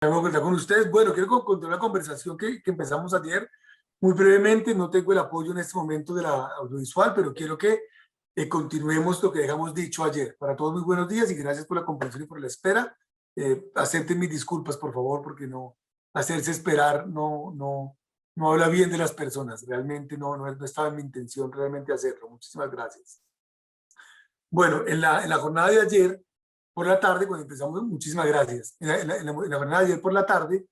Tengo que estar con ustedes. Bueno, quiero continuar la conversación que empezamos ayer. Muy brevemente, no tengo el apoyo en este momento de la audiovisual, pero quiero que continuemos lo que dejamos dicho ayer. Para todos, muy buenos días y gracias por la comprensión y por la espera. Acepten mis disculpas, por favor, porque no hacerse esperar no habla bien de las personas. Realmente no estaba en mi intención realmente hacerlo. Muchísimas gracias. Bueno, en la jornada de ayer, por la tarde, cuando empezamos, muchísimas gracias. En la jornada de ayer por la tarde,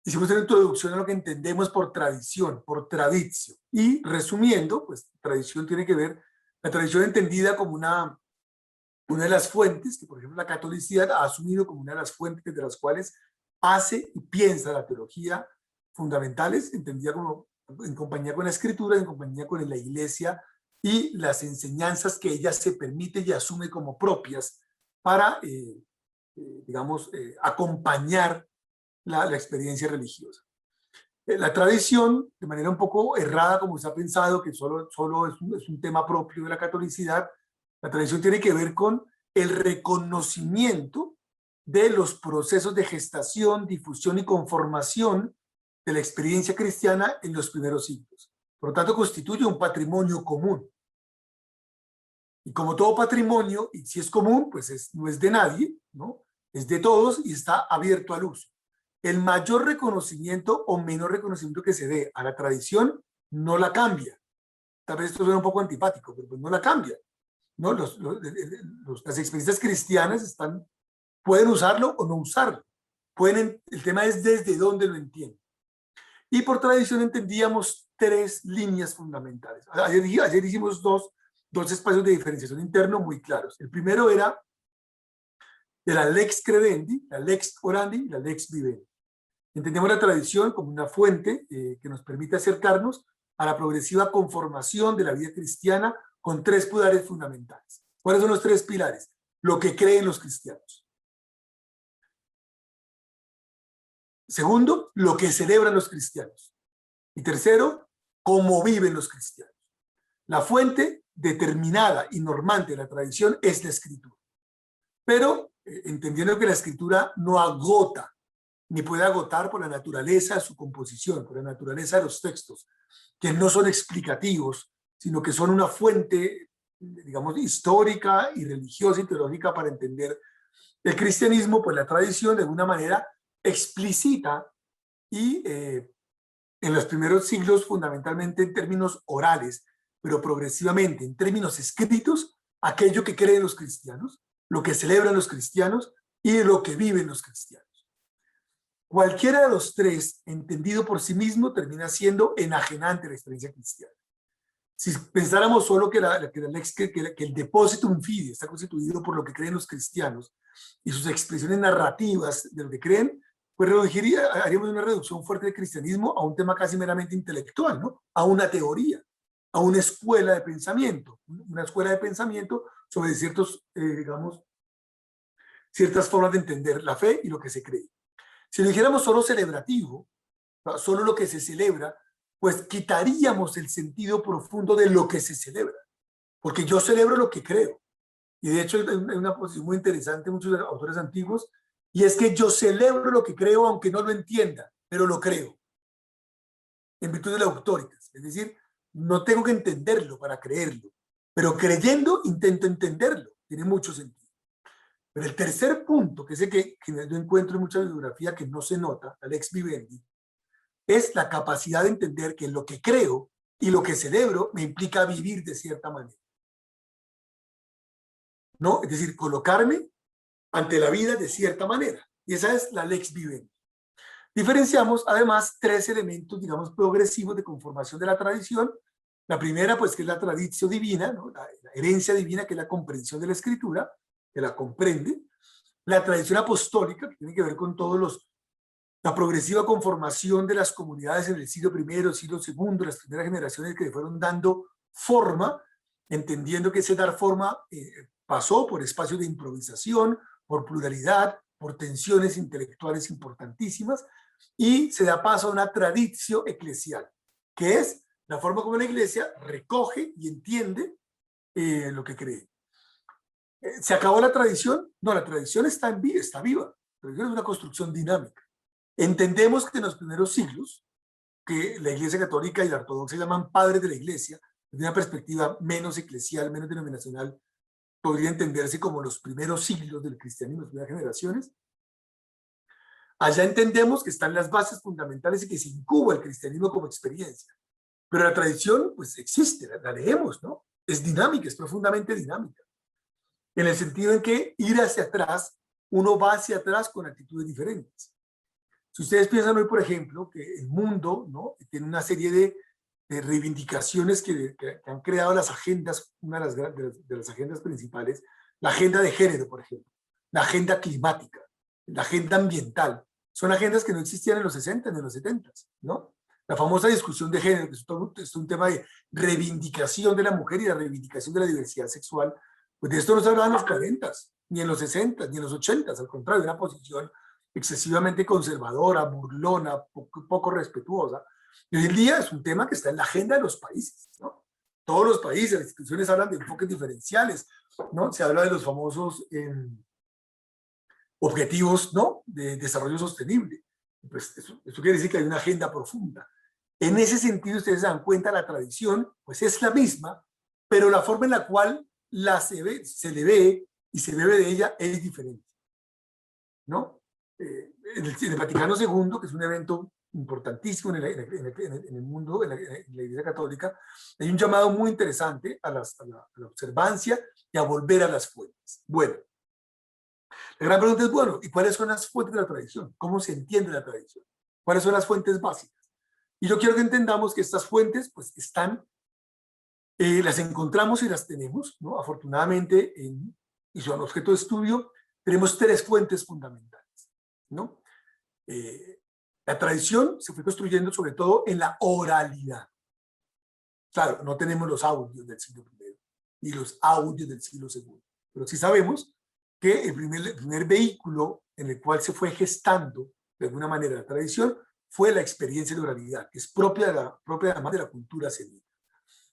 hicimos una introducción a lo que entendemos por tradición, por traditio. Y resumiendo, pues tradición tiene que ver, la tradición entendida como una de las fuentes, que por ejemplo la catolicidad ha asumido como una de las fuentes de las cuales hace y piensa la teología fundamentales, entendida como en compañía con la escritura, en compañía con la iglesia y las enseñanzas que ella se permite y asume como propias para, digamos, acompañar la experiencia religiosa. La tradición, de manera un poco errada, como se ha pensado, que solo es un tema propio de la catolicidad, la tradición tiene que ver con el reconocimiento de los procesos de gestación, difusión y conformación de la experiencia cristiana en los primeros siglos. Por lo tanto, constituye un patrimonio común. Y como todo patrimonio, y si es común, pues no es de nadie, ¿no? Es de todos y está abierto al uso. El mayor reconocimiento o menor reconocimiento que se dé a la tradición no la cambia. Tal vez esto suena un poco antipático, pero pues no la cambia, ¿no? Las experiencias cristianas pueden usarlo o no usarlo. El tema es desde dónde lo entienden. Y por tradición entendíamos tres líneas fundamentales. Ayer hicimos dos espacios de diferenciación interno muy claros. El primero era de la lex credendi, la lex orandi y la lex vivendi. Entendemos la tradición como una fuente que nos permite acercarnos a la progresiva conformación de la vida cristiana con tres pilares fundamentales. ¿Cuáles son los tres pilares? Lo que creen los cristianos. Segundo, lo que celebran los cristianos. Y tercero, cómo viven los cristianos. La fuente determinada y normante de la tradición es la escritura. Pero entendiendo que la escritura no agota, ni puede agotar por la naturaleza de su composición, por la naturaleza de los textos, que no son explicativos, sino que son una fuente, digamos, histórica y religiosa y teológica para entender el cristianismo, pues la tradición de alguna manera explicita y en los primeros siglos fundamentalmente en términos orales, pero progresivamente en términos escritos, aquello que creen los cristianos, lo que celebran los cristianos y lo que viven los cristianos. Cualquiera de los tres, entendido por sí mismo, termina siendo enajenante a la experiencia cristiana. Si pensáramos solo que el depositum fide está constituido por lo que creen los cristianos y sus expresiones narrativas de lo que creen, pues haríamos una reducción fuerte del cristianismo a un tema casi meramente intelectual, ¿no? A una teoría, a una escuela de pensamiento sobre ciertas formas de entender la fe y lo que se cree. Si lo dijéramos solo celebrativo, solo lo que se celebra, pues quitaríamos el sentido profundo de lo que se celebra, porque yo celebro lo que creo. Y de hecho hay una posición muy interesante de muchos autores antiguos, y es que yo celebro lo que creo aunque no lo entienda, pero lo creo, en virtud de la auctoritas. Es decir, no tengo que entenderlo para creerlo, pero creyendo intento entenderlo. Tiene mucho sentido. Pero el tercer punto, que es el que yo encuentro en mucha bibliografía que no se nota, la lex vivendi, es la capacidad de entender que lo que creo y lo que celebro me implica vivir de cierta manera. ¿No? Es decir, colocarme ante la vida de cierta manera. Y esa es la lex vivendi. Diferenciamos además tres elementos, digamos, progresivos de conformación de la tradición. La primera, pues, que es la tradición divina, ¿no? La herencia divina, que es la comprensión de la escritura, que la comprende. La tradición apostólica, que tiene que ver con la progresiva conformación de las comunidades en el siglo I, siglo II, las primeras generaciones que le fueron dando forma, entendiendo que ese dar forma pasó por espacios de improvisación, por pluralidad, por tensiones intelectuales importantísimas, y se da paso a una tradición eclesial, que es la forma como la iglesia recoge y entiende lo que cree. ¿Se acabó la tradición? No, la tradición está viva. La tradición es una construcción dinámica. Entendemos que en los primeros siglos, que la Iglesia Católica y la Ortodoxa llaman padres de la Iglesia, desde una perspectiva menos eclesial, menos denominacional, podría entenderse como los primeros siglos del cristianismo, las primeras generaciones. Allá entendemos que están las bases fundamentales y que se incuba el cristianismo como experiencia. Pero la tradición, pues existe, la leemos, ¿no? Es dinámica, es profundamente dinámica. En el sentido en que ir hacia atrás, uno va hacia atrás con actitudes diferentes. Si ustedes piensan hoy, por ejemplo, que el mundo, ¿no?, tiene una serie de reivindicaciones que han creado las agendas, una de las agendas principales, la agenda de género, por ejemplo, la agenda climática, la agenda ambiental, son agendas que no existían en los 60 ni en los 70, ¿no? La famosa discusión de género, que es un tema de reivindicación de la mujer y la reivindicación de la diversidad sexual, pues de esto no se hablaba en los 40, ni en los 60, ni en los 80, al contrario, una posición excesivamente conservadora, burlona, poco respetuosa. Y hoy en día es un tema que está en la agenda de los países, ¿no? Todos los países, las instituciones hablan de enfoques diferenciales, ¿no? Se habla de los famosos objetivos, ¿no?, de desarrollo sostenible. Pues eso quiere decir que hay una agenda profunda. En ese sentido, ustedes se dan cuenta, la tradición pues es la misma, pero la forma en la cual se le ve y se bebe de ella es diferente, ¿no? En el Vaticano II, que es un evento importantísimo en el mundo, en la Iglesia Católica, hay un llamado muy interesante a la observancia y a volver a las fuentes. Bueno, la gran pregunta es, bueno, ¿y cuáles son las fuentes de la tradición? ¿Cómo se entiende la tradición? ¿Cuáles son las fuentes básicas? Y yo quiero que entendamos que estas fuentes pues están, las encontramos y las tenemos, ¿no? Afortunadamente, y son objeto de estudio, tenemos tres fuentes fundamentales, ¿no? La tradición se fue construyendo sobre todo en la oralidad. Claro, no tenemos los audios del siglo I ni los audios del siglo II, pero sí sabemos que el primer vehículo en el cual se fue gestando de alguna manera la tradición fue la experiencia de oralidad, que es propia además de la cultura semita.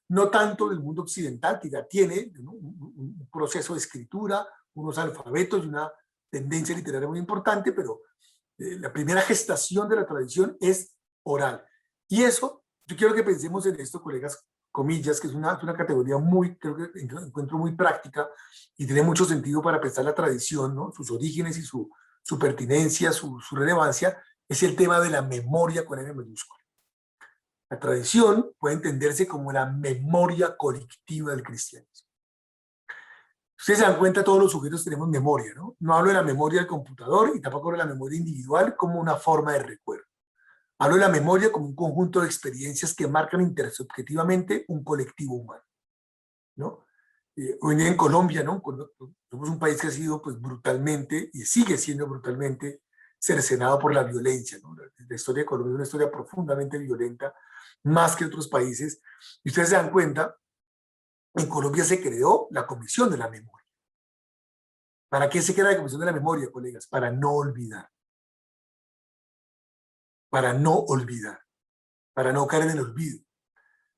No tanto del mundo occidental, que ya tiene, ¿no?, un proceso de escritura, unos alfabetos y una tendencia literaria muy importante, pero la primera gestación de la tradición es oral. Y eso, yo quiero que pensemos en esto, colegas, comillas, que es una categoría muy, creo que encuentro muy práctica y tiene mucho sentido para pensar la tradición, ¿no?, sus orígenes y su pertinencia, su relevancia, es el tema de la memoria con M mayúscula. La tradición puede entenderse como la memoria colectiva del cristianismo. Ustedes se dan cuenta, todos los sujetos tenemos memoria, ¿no? No hablo de la memoria del computador y tampoco de la memoria individual como una forma de recuerdo. Hablo de la memoria como un conjunto de experiencias que marcan intersubjetivamente un colectivo humano, ¿no? Hoy en Colombia, ¿no?, somos un país que ha sido pues brutalmente y sigue siendo brutalmente cercenado por la violencia, ¿no? La historia de Colombia es una historia profundamente violenta, más que otros países. Y ustedes se dan cuenta, en Colombia se creó la Comisión de la Memoria. ¿Para qué se crea la Comisión de la Memoria, colegas? Para no olvidar. Para no olvidar. Para no caer en el olvido.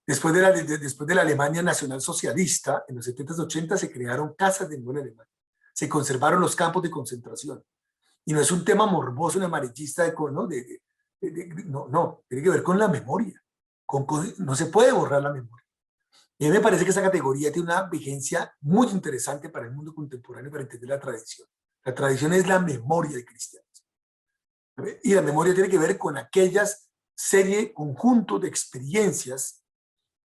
Después de la Alemania nacional socialista, en los 70s, 80s, se crearon casas de memoria alemana. Se conservaron los campos de concentración. Y no es un tema morboso, un amarillista, ¿no? No, tiene que ver con la memoria. No se puede borrar la memoria. Y a mí me parece que esa categoría tiene una vigencia muy interesante para el mundo contemporáneo, para entender la tradición. La tradición es la memoria del cristianismo. Y la memoria tiene que ver con aquellas conjunto de experiencias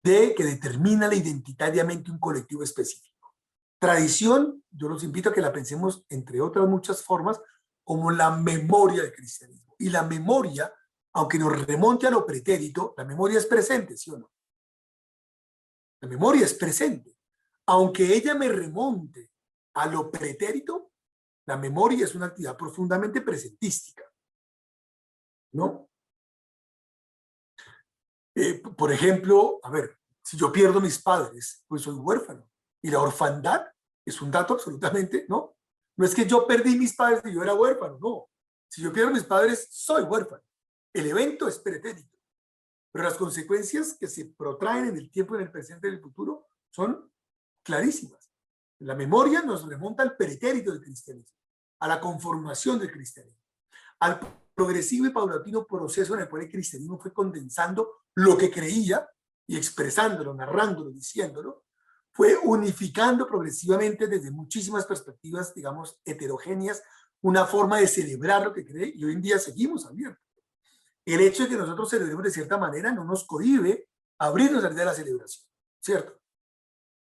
que determinan identitariamente un colectivo específico. Tradición, yo los invito a que la pensemos, entre otras muchas formas, como la memoria del cristianismo. Y la memoria, aunque nos remonte a lo pretérito, la memoria es presente, ¿sí o no? La memoria es presente. Aunque ella me remonte a lo pretérito, la memoria es una actividad profundamente presentística, ¿no? Por ejemplo, a ver, si yo pierdo mis padres, pues soy huérfano. Y la orfandad es un dato absolutamente, ¿no? No es que yo perdí mis padres y yo era huérfano, no. Si yo pierdo mis padres, soy huérfano. El evento es pretérito. Pero las consecuencias que se protraen en el tiempo, en el presente y en el futuro son clarísimas. La memoria nos remonta al pretérito del cristianismo, a la conformación del cristianismo, al progresivo y paulatino proceso en el cual el cristianismo fue condensando lo que creía y expresándolo, narrándolo, diciéndolo, fue unificando progresivamente desde muchísimas perspectivas, digamos, heterogéneas, una forma de celebrar lo que cree, y hoy en día seguimos abiertos. El hecho de que nosotros celebremos de cierta manera no nos cohíbe abrirnos a la idea de la celebración, ¿cierto?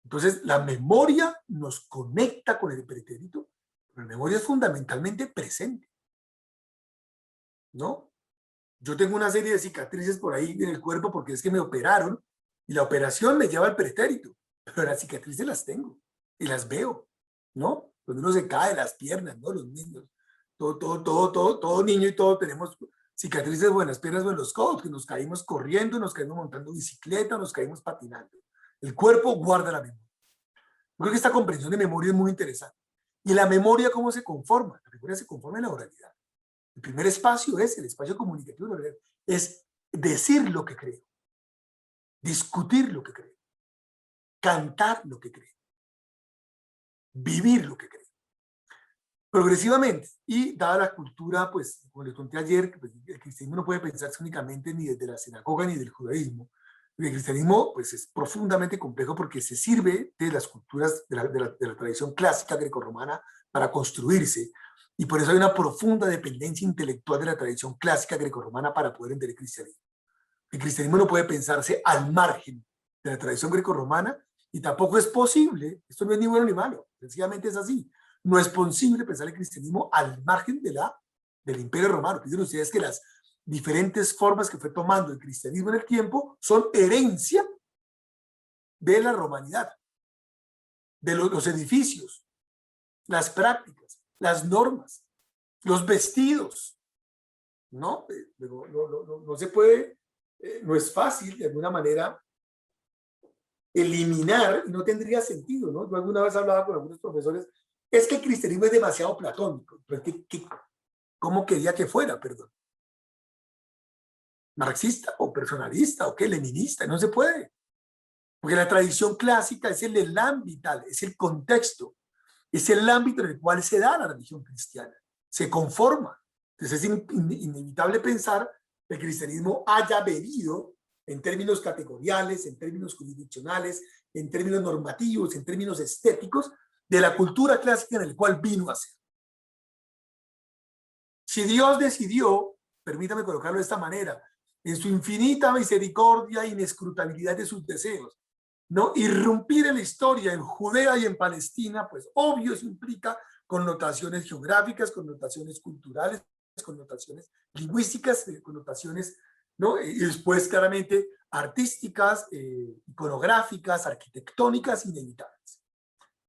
Entonces, la memoria nos conecta con el pretérito, pero la memoria es fundamentalmente presente, ¿no? Yo tengo una serie de cicatrices por ahí en el cuerpo porque es que me operaron y la operación me lleva al pretérito, pero las cicatrices las tengo y las veo, ¿no? Cuando uno se cae las piernas, ¿no? Los niños, todo niño y todo tenemos cicatrices o en las piernas o en los codos, que nos caímos corriendo, nos caímos montando bicicleta, nos caímos patinando. El cuerpo guarda la memoria. Yo creo que esta comprensión de memoria es muy interesante. ¿Y la memoria cómo se conforma? La memoria se conforma en la oralidad. El primer espacio es el espacio comunicativo de la oralidad. Es decir lo que creo, discutir lo que creo, cantar lo que creo, vivir lo que creo. Progresivamente, y dada la cultura, pues, como les conté ayer, pues, el cristianismo no puede pensarse únicamente ni desde la sinagoga ni del judaísmo. El cristianismo, pues, es profundamente complejo porque se sirve de las culturas de la tradición clásica grecorromana para construirse, y por eso hay una profunda dependencia intelectual de la tradición clásica grecorromana para poder entender el cristianismo. El cristianismo no puede pensarse al margen de la tradición grecorromana, y tampoco es posible, esto no es ni bueno ni malo, sencillamente es así. No es posible pensar el cristianismo al margen del Imperio Romano. Dicen ustedes que las diferentes formas que fue tomando el cristianismo en el tiempo son herencia de la romanidad, de los edificios, las prácticas, las normas, los vestidos, ¿no? No se puede, no es fácil de alguna manera eliminar, y no tendría sentido, ¿no? Yo alguna vez hablaba con algunos profesores, es que el cristianismo es demasiado platónico. Pero ¿cómo quería que fuera, perdón? ¿Marxista o personalista o qué? ¿Leninista? No se puede. Porque la tradición clásica es el elan vital, es el contexto, es el ámbito en el cual se da la religión cristiana, se conforma. Entonces es inevitable pensar que el cristianismo haya bebido en términos categoriales, en términos jurisdiccionales, en términos normativos, en términos estéticos, de la cultura clásica en la cual vino a ser. Si Dios decidió, permítame colocarlo de esta manera, en su infinita misericordia e inescrutabilidad de sus deseos, ¿no? Irrumpir en la historia en Judea y en Palestina, pues obvio eso implica connotaciones geográficas, connotaciones culturales, connotaciones lingüísticas, connotaciones, ¿no? Y después claramente artísticas, iconográficas, arquitectónicas, inevitables.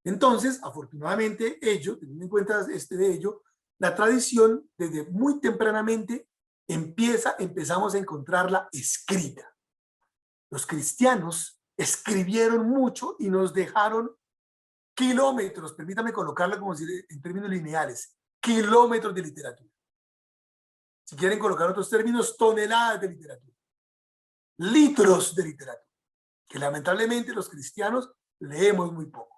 Entonces, afortunadamente, teniendo en cuenta de ello, la tradición desde muy tempranamente empezamos a encontrarla escrita. Los cristianos escribieron mucho y nos dejaron kilómetros, permítame colocarla como si en términos lineales, kilómetros de literatura. Si quieren colocar otros términos, toneladas de literatura, litros de literatura, que lamentablemente los cristianos leemos muy poco.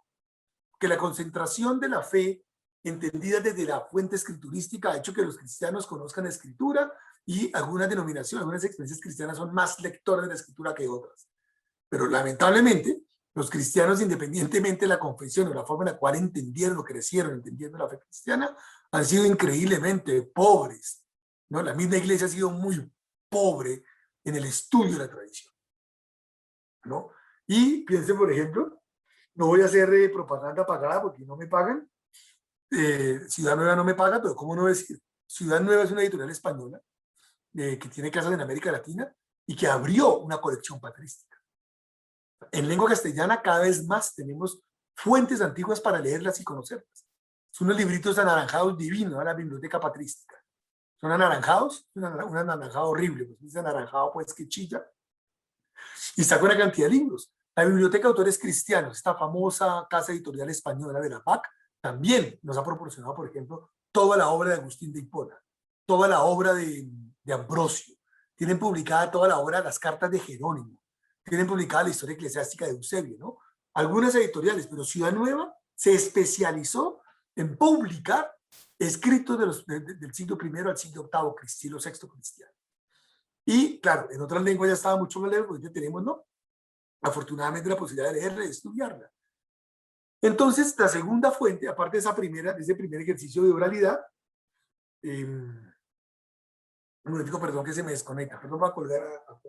Que la concentración de la fe, entendida desde la fuente escriturística, ha hecho que los cristianos conozcan la escritura, y algunas denominaciones, algunas experiencias cristianas son más lectores de la escritura que otras. Pero lamentablemente, los cristianos, independientemente de la confesión o la forma en la cual entendieron o crecieron entendiendo la fe cristiana, han sido increíblemente pobres, ¿no? La misma iglesia ha sido muy pobre en el estudio de la tradición, ¿no? Y piensen, por ejemplo, no voy a hacer propaganda pagada porque no me pagan. Ciudad Nueva no me paga, pero ¿cómo no decir? Ciudad Nueva es una editorial española que tiene casas en América Latina y que abrió una colección patrística. En lengua castellana cada vez más tenemos fuentes antiguas para leerlas y conocerlas. Son unos libritos anaranjados divinos, la biblioteca patrística. Son anaranjados, un anaranjado horrible, pues es anaranjado pues que chilla, y saca una cantidad de libros. La Biblioteca de Autores Cristianos, esta famosa casa editorial española de la PAC, también nos ha proporcionado, por ejemplo, toda la obra de Agustín de Hipona, toda la obra de Ambrosio. Tienen publicada toda la obra de las cartas de Jerónimo. Tienen publicada la historia eclesiástica de Eusebio, ¿no? Algunas editoriales, pero Ciudad Nueva se especializó en publicar escritos del siglo I al siglo VIII, siglo VI cristiano. Y claro, en otras lenguas ya estaba mucho más lejos, porque tenemos, ¿no? Afortunadamente la posibilidad de leerla y de estudiarla. Entonces, la segunda fuente, aparte de esa primera, de ese primer ejercicio de oralidad, un momentico, perdón que se me desconecta, perdón, voy a colgar a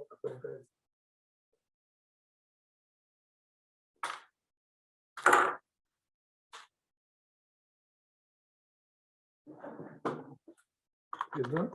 perdón.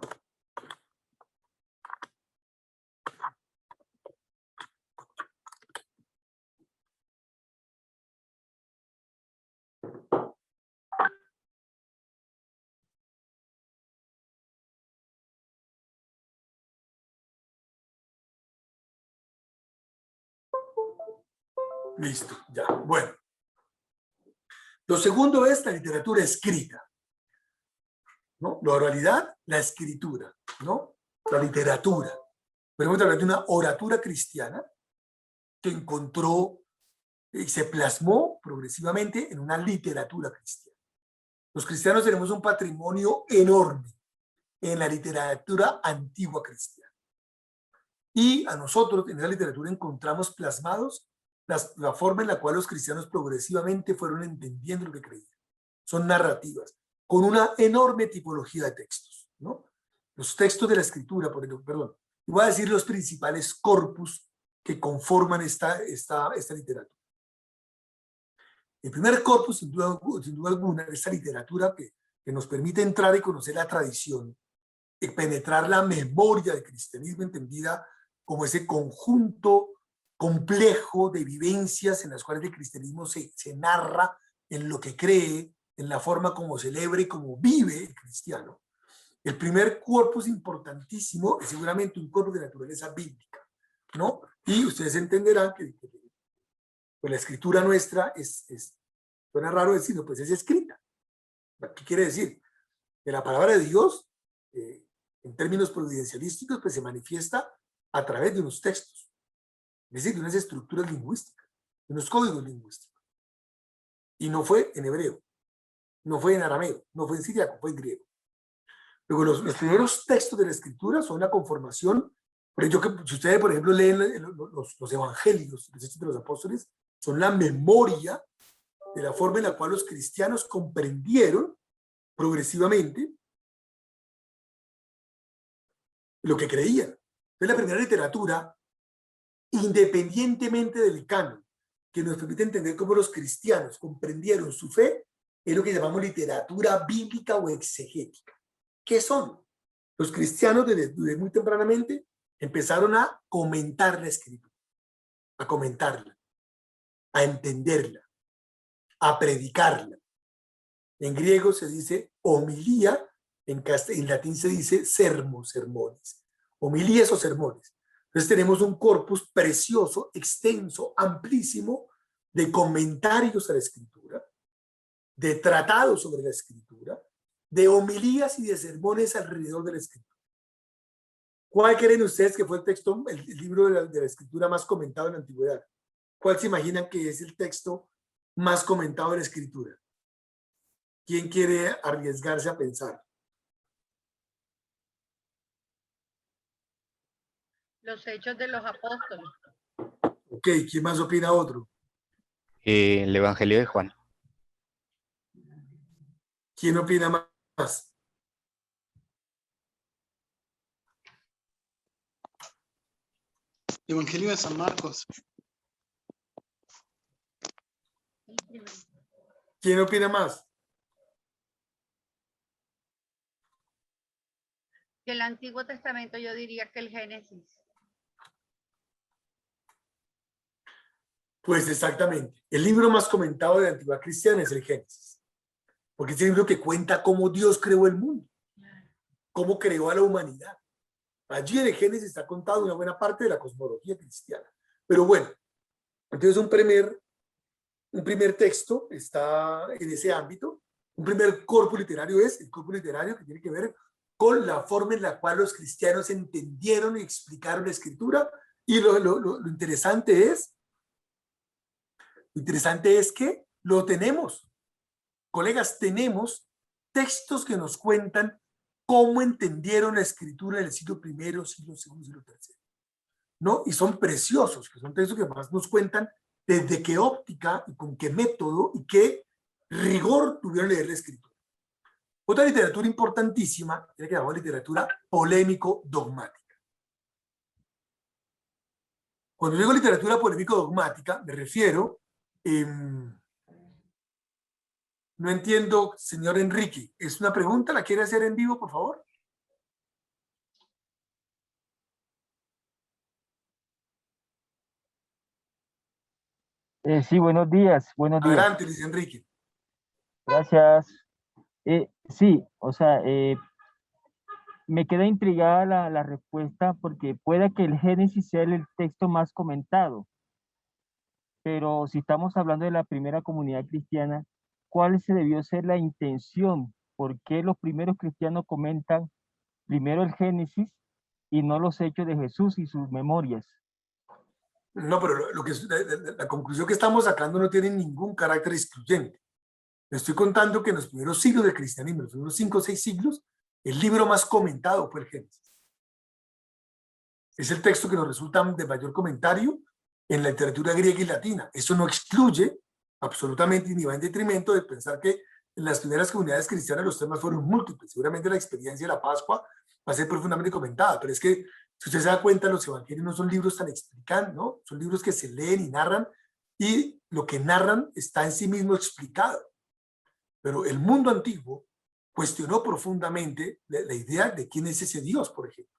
Listo, ya. Bueno. Lo segundo es la literatura escrita, ¿no? La oralidad, la escritura, ¿no? La literatura. Podemos hablar de una oratura cristiana que encontró y se plasmó progresivamente en una literatura cristiana. Los cristianos tenemos un patrimonio enorme en la literatura antigua cristiana. Y a nosotros en esa literatura encontramos plasmados la forma en la cual los cristianos progresivamente fueron entendiendo lo que creían. Son narrativas, con una enorme tipología de textos, ¿no? Los textos de la escritura, por ejemplo, perdón, voy a decir los principales corpus que conforman esta literatura. El primer corpus, sin duda alguna, es esta literatura que nos permite entrar y conocer la tradición, y penetrar la memoria del cristianismo entendida como ese conjunto complejo de vivencias en las cuales el cristianismo se narra en lo que cree, en la forma como celebra y como vive el cristiano. El primer corpus importantísimo es seguramente un corpus de naturaleza bíblica, ¿no? Y ustedes entenderán que pues la escritura nuestra suena raro decirlo, pues es escrita. ¿Qué quiere decir? Que la palabra de Dios, en términos providencialísticos, pues se manifiesta a través de unos textos, es decir, de unas estructuras lingüísticas, de unos códigos lingüísticos. Y no fue en hebreo, no fue en arameo, no fue en siríaco, fue en griego. Luego, los primeros textos de la escritura son una conformación, pero yo que si ustedes, por ejemplo, leen los evangelios, los hechos de los apóstoles, son la memoria de la forma en la cual los cristianos comprendieron progresivamente lo que creían. Entonces, la primera literatura, independientemente del canon, que nos permite entender cómo los cristianos comprendieron su fe, es lo que llamamos literatura bíblica o exegética. ¿Qué son? Los cristianos desde muy tempranamente empezaron a comentar la escritura, a comentarla, a entenderla, a predicarla. En griego se dice homilía, en latín se dice sermones. Homilías o sermones. Entonces tenemos un corpus precioso, extenso, amplísimo de comentarios a la escritura, de tratados sobre la escritura, de homilías y de sermones alrededor de la escritura. ¿Cuál creen ustedes que fue el libro de la escritura más comentado en la antigüedad? ¿Cuál se imaginan que es el texto más comentado de la escritura? ¿Quién quiere arriesgarse a pensar? Los Hechos de los Apóstoles. Ok, ¿quién más opina otro? El Evangelio de Juan. ¿Quién opina más? Evangelio de San Marcos. ¿Quién opina más? El Antiguo Testamento yo diría que el Génesis. Pues exactamente. El libro más comentado de la antigüedad cristiana es el Génesis. Porque es el libro que cuenta cómo Dios creó el mundo, cómo creó a la humanidad. Allí en el Génesis está contado una buena parte de la cosmología cristiana. Pero bueno, entonces un primer texto está en ese ámbito. Un primer corpus literario es el corpus literario que tiene que ver con la forma en la cual los cristianos entendieron y explicaron la escritura. Y lo interesante es que lo tenemos. Colegas, tenemos textos que nos cuentan cómo entendieron la escritura del siglo I, siglo II, siglo III, ¿no? Y son preciosos, que son textos que más nos cuentan desde qué óptica y con qué método y qué rigor tuvieron leer la escritura. Otra literatura importantísima es la que llamamos literatura polémico-dogmática. Cuando digo literatura polémico-dogmática, me refiero, no entiendo, señor Enrique, ¿es una pregunta? ¿La quiere hacer en vivo, por favor? Sí, buenos días, buenos días. Adelante, Luis Enrique. Gracias. Sí, o sea, me queda intrigada la respuesta porque puede que el Génesis sea el texto más comentado, pero si estamos hablando de la primera comunidad cristiana, ¿cuál se debió ser la intención? ¿Por qué los primeros cristianos comentan primero el Génesis y no los hechos de Jesús y sus memorias? No, pero lo que la conclusión que estamos sacando no tiene ningún carácter excluyente. Le estoy contando que en los primeros siglos del cristianismo, en los primeros 5 o 6 siglos, el libro más comentado fue el Génesis. Es el texto que nos resulta de mayor comentario en la literatura griega y latina. Eso no excluye absolutamente ni va en detrimento de pensar que en las primeras comunidades cristianas los temas fueron múltiples. Seguramente la experiencia de la Pascua va a ser profundamente comentada, pero es que si usted se da cuenta, los evangelios no son libros tan explicantes, ¿no? Son libros que se leen y narran, y lo que narran está en sí mismo explicado. Pero el mundo antiguo cuestionó profundamente la idea de quién es ese Dios, por ejemplo.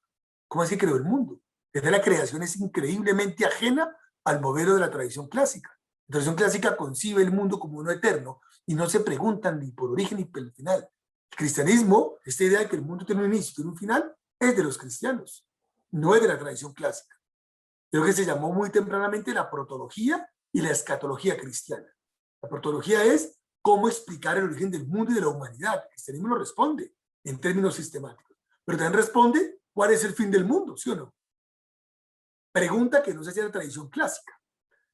¿Cómo es que creó el mundo? Desde la creación es increíblemente ajena al modelo de la tradición clásica. La tradición clásica concibe el mundo como uno eterno y no se preguntan ni por origen ni por el final. El cristianismo, esta idea de que el mundo tiene un inicio y tiene un final, es de los cristianos, no es de la tradición clásica. Creo que se llamó muy tempranamente la protología y la escatología cristiana. La protología es cómo explicar el origen del mundo y de la humanidad. El cristianismo lo responde en términos sistemáticos, pero también responde cuál es el fin del mundo, ¿sí o no? Pregunta que no se hacía en la tradición clásica.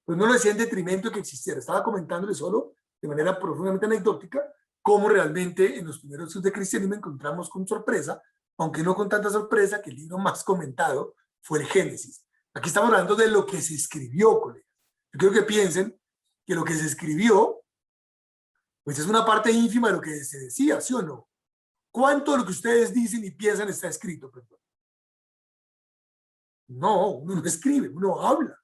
Pues no lo decía en detrimento de que existiera. Estaba comentándole solo de manera profundamente anecdótica cómo realmente en los primeros siglos de cristianismo encontramos con sorpresa, aunque no con tanta sorpresa, que el libro más comentado fue el Génesis. Aquí estamos hablando de lo que se escribió, colegas. Yo quiero que piensen que lo que se escribió, pues es una parte ínfima de lo que se decía, ¿sí o no? ¿Cuánto de lo que ustedes dicen y piensan está escrito? Perdón. No, uno no escribe, uno habla,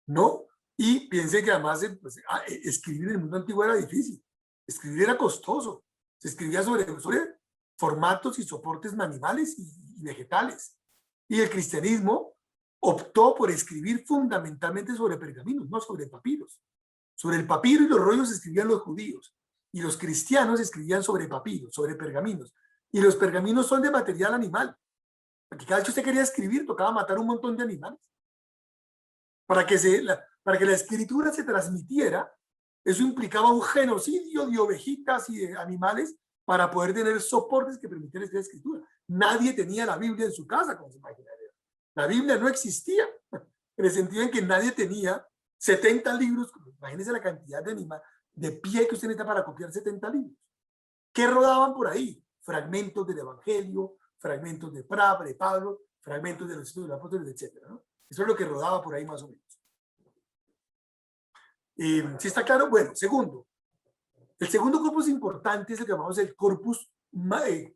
¿no? Y piense que además pues, escribir en el mundo antiguo era difícil, escribir era costoso, se escribía sobre formatos y soportes animales y vegetales. Y el cristianismo optó por escribir fundamentalmente sobre pergaminos, no sobre papiros. Sobre el papiro y los rollos escribían los judíos, y los cristianos escribían sobre papiros, sobre pergaminos. Y los pergaminos son de material animal. Porque cada vez que usted quería escribir, tocaba matar un montón de animales. Para que la escritura se transmitiera, eso implicaba un genocidio de ovejitas y de animales para poder tener soportes que permitieran esta escritura. Nadie tenía la Biblia en su casa, como se imaginaría. La Biblia no existía, en el sentido en que nadie tenía 70 libros. Imagínense la cantidad de pie que usted necesita para copiar 70 libros. ¿Qué rodaban por ahí? Fragmentos del Evangelio, fragmentos de Pablo, fragmentos de los estudios de los apóstoles, etc., ¿no? Eso es lo que rodaba por ahí más o menos. ¿Sí está claro? Bueno, segundo. El segundo corpus importante es el que llamamos el corpus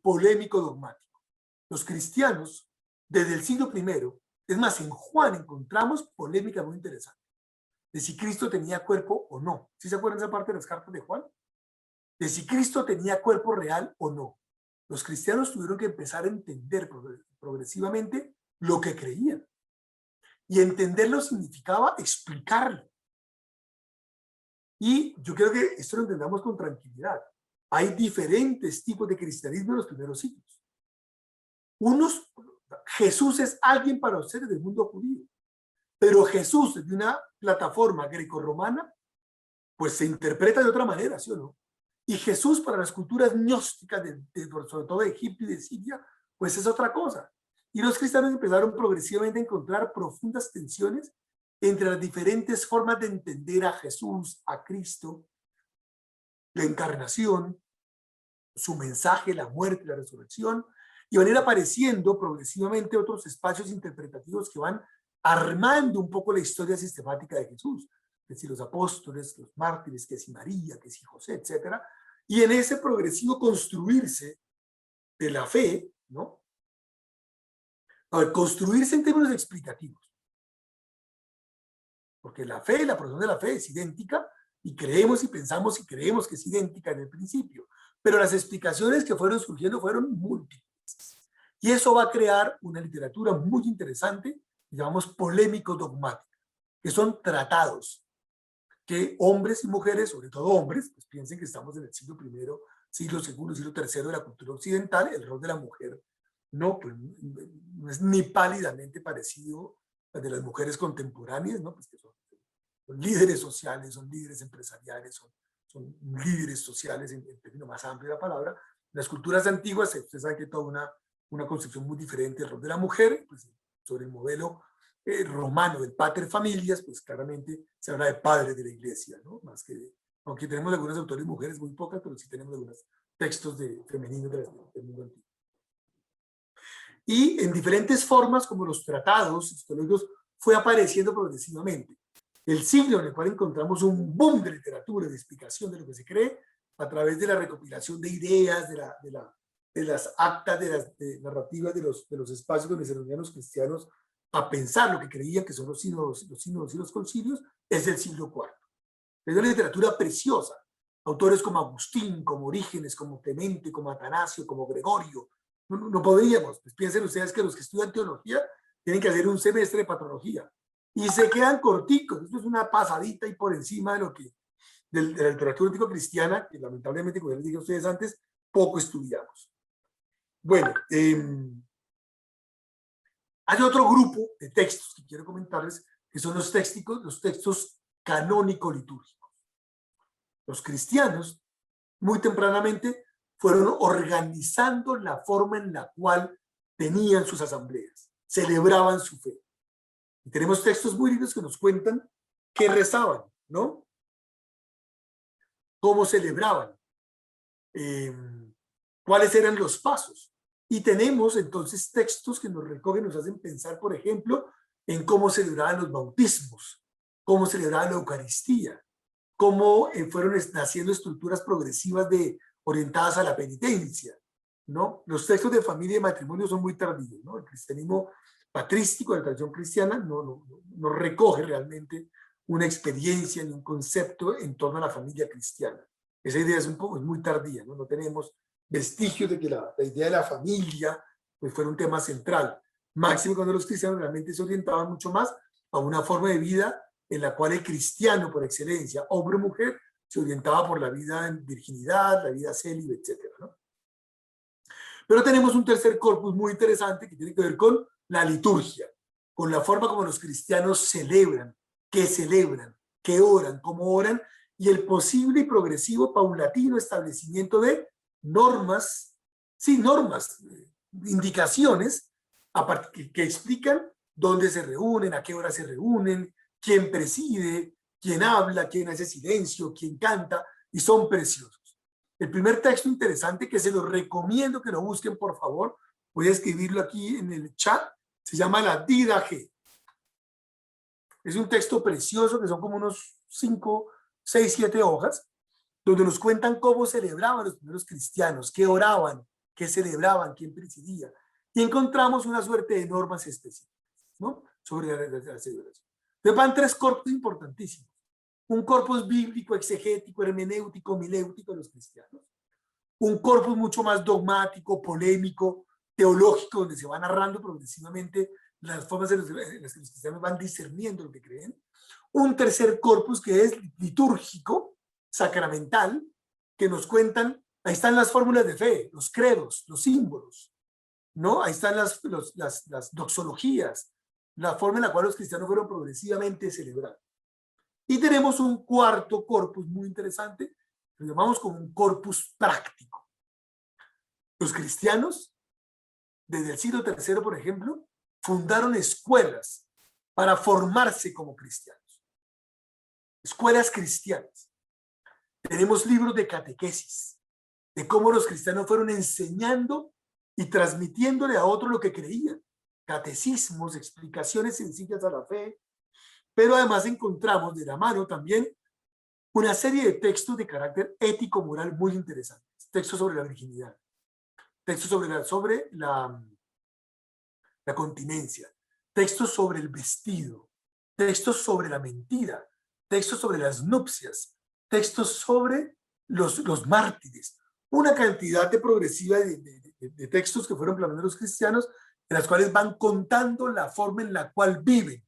polémico dogmático. Los cristianos, desde el siglo I, es más, en Juan encontramos polémica muy interesante de si Cristo tenía cuerpo o no. ¿Sí se acuerdan de esa parte de las cartas de Juan? De si Cristo tenía cuerpo real o no. Los cristianos tuvieron que empezar a entender progresivamente lo que creían. Y entenderlo significaba explicarlo. Y yo creo que esto lo entendamos con tranquilidad. Hay diferentes tipos de cristianismo en los primeros siglos. Jesús es alguien para ustedes del mundo judío. Pero Jesús de una plataforma grecorromana, pues se interpreta de otra manera, ¿sí o no? Y Jesús para las culturas gnósticas, sobre todo de Egipto y de Siria, pues es otra cosa. Y los cristianos empezaron progresivamente a encontrar profundas tensiones entre las diferentes formas de entender a Jesús, a Cristo, la encarnación, su mensaje, la muerte, la resurrección, y van a ir apareciendo progresivamente otros espacios interpretativos que van armando un poco la historia sistemática de Jesús, que si los apóstoles, los mártires, que si María, que si José, etcétera, y en ese progresivo construirse de la fe, ¿no? A ver, construirse en términos explicativos, porque la fe, la profesión de la fe es idéntica, y creemos y pensamos y creemos que es idéntica en el principio, pero las explicaciones que fueron surgiendo fueron múltiples. Y eso va a crear una literatura muy interesante, llamamos polémico-dogmática, que son tratados que hombres y mujeres, sobre todo hombres, pues piensen que estamos en el siglo I, siglo II, siglo III de la cultura occidental, el rol de la mujer no, pues, no es ni pálidamente parecido al de las mujeres contemporáneas, ¿no? Pues que son líderes sociales, son líderes empresariales, son líderes sociales en términos más amplio de la palabra. En las culturas antiguas, ustedes saben que hay toda una concepción muy diferente del rol de la mujer, pues, sobre el modelo romano del pater familias, pues claramente se habla de padre de la iglesia, ¿no? Más que, aunque tenemos algunas autores mujeres, muy pocas, pero sí tenemos algunos textos femeninos del mundo antiguo. Y en diferentes formas, como los tratados históricos, fue apareciendo progresivamente. El siglo en el cual encontramos un boom de literatura, de explicación de lo que se cree, a través de la recopilación de ideas, de las actas, de narrativas de los espacios donde se reunían los cristianos a pensar lo que creían que son los sínodos y los concilios, es el siglo IV. Es una literatura preciosa. Autores como Agustín, como Orígenes, como Clemente, como Atanasio, como Gregorio. No podríamos. Pues piensen ustedes que los que estudian teología tienen que hacer un semestre de patrología y se quedan corticos. Esto es una pasadita y por encima de lo que de la literatura antigua cristiana, que lamentablemente, como les dije a ustedes antes, poco estudiamos. Bueno, hay otro grupo de textos que quiero comentarles, que son los textos canónico-litúrgicos. Los cristianos, muy tempranamente, fueron organizando la forma en la cual tenían sus asambleas, celebraban su fe. Y tenemos textos muy lindos que nos cuentan qué rezaban, ¿no? Cómo celebraban, cuáles eran los pasos. Y tenemos entonces textos que nos recogen, nos hacen pensar, por ejemplo, en cómo celebraban los bautismos, cómo celebraban la Eucaristía, cómo fueron naciendo estructuras progresivas orientadas a la penitencia, ¿no? Los textos de familia y matrimonio son muy tardíos, ¿no? El cristianismo patrístico de la tradición cristiana no recoge realmente una experiencia ni un concepto en torno a la familia cristiana. Esa idea es muy tardía, ¿no? No tenemos vestigios de que la idea de la familia pues fuera un tema central. Máximo cuando los cristianos realmente se orientaban mucho más a una forma de vida en la cual el cristiano por excelencia, hombre o mujer, se orientaba por la vida en virginidad, la vida célibe, etc., ¿no? Pero tenemos un tercer corpus muy interesante que tiene que ver con la liturgia, con la forma como los cristianos celebran, qué oran, cómo oran, y el posible y progresivo paulatino establecimiento de normas, indicaciones que explican dónde se reúnen, a qué hora se reúnen, quién preside, quién habla, quién hace silencio, quién canta, y son preciosos. El primer texto interesante que se los recomiendo que lo busquen, por favor, voy a escribirlo aquí en el chat, se llama la Didache. Es un texto precioso que son como unos 5, 6, 7 hojas, donde nos cuentan cómo celebraban los primeros cristianos, qué oraban, qué celebraban, quién presidía. Y encontramos una suerte de normas específicas, ¿no? Sobre la celebración. Entonces van 3 corpus importantísimos. Un corpus bíblico, exegético, hermenéutico, miléutico de los cristianos. Un corpus mucho más dogmático, polémico, teológico, donde se va narrando progresivamente las formas en las que los cristianos van discerniendo lo que creen. Un tercer corpus que es litúrgico, sacramental, que nos cuentan, ahí están las fórmulas de fe, los credos, los símbolos, ¿no? Ahí están las doxologías, la forma en la cual los cristianos fueron progresivamente celebrados. Y tenemos un cuarto corpus muy interesante, lo llamamos como un corpus práctico. Los cristianos, desde el siglo III, por ejemplo, fundaron escuelas para formarse como cristianos. Escuelas cristianas. Tenemos libros de catequesis, de cómo los cristianos fueron enseñando y transmitiéndole a otros lo que creían. Catecismos, explicaciones sencillas a la fe, pero además encontramos de la mano también una serie de textos de carácter ético-moral muy interesantes. Textos sobre la virginidad, textos sobre la continencia, textos sobre el vestido, textos sobre la mentira, textos sobre las nupcias, textos sobre los mártires. Una cantidad de progresiva de textos que fueron planeados los cristianos, en las cuales van contando la forma en la cual viven,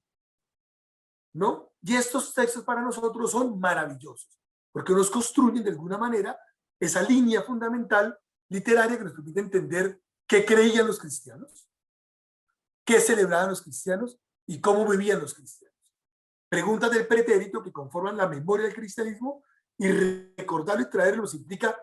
¿no? Y estos textos para nosotros son maravillosos, porque nos construyen de alguna manera esa línea fundamental literaria que nos permite entender qué creían los cristianos, qué celebraban los cristianos y cómo vivían los cristianos. Preguntas del pretérito que conforman la memoria del cristianismo, y recordarlo y traerlo nos implica